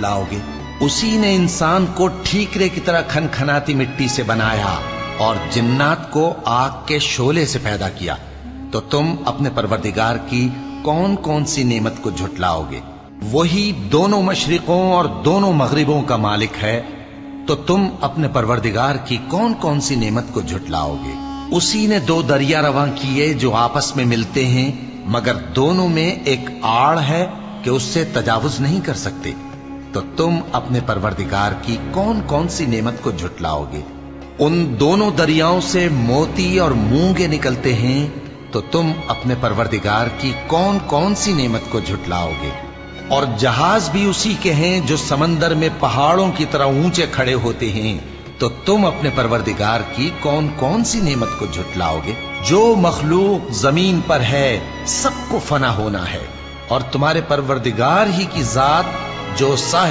झुटलाओगे? उसी ने इंसान को ठीकरे की तरह खनखनाती मिट्टी से बनाया और जिन्नात को आग के शोले से पैदा किया, तो तुम अपने परवरदिगार की कौन कौन सी नेमत को झुटलाओगे? वही दोनों मशरिकों और दोनों मगरिबों का मालिक है, तो तुम अपने परवरदिगार की कौन कौन सी नेमत को झुटलाओगे? उसी ने दो दरिया रवां किए जो आपस में मिलते हैं, मगर दोनों में एक आड़ है कि उससे तजावुज नहीं कर सकते, तो तुम अपने परवरदिगार की कौन कौन सी नेमत को झुटलाओगे? उन दोनों दरियाओं से मोती और मूंगे निकलते हैं, तो तुम अपने परवरदिगार की कौन कौन सी नेमत को झुटलाओगे? और जहाज भी उसी के हैं जो समंदर में पहाड़ों की तरह ऊंचे खड़े होते हैं, तो तुम अपने परवरदिगार की कौन कौन सी नेमत को झुटलाओगे? जो मखलूक जमीन पर है सबको फना होना है, और तुम्हारे परवरदिगार ही की जात जो साहिब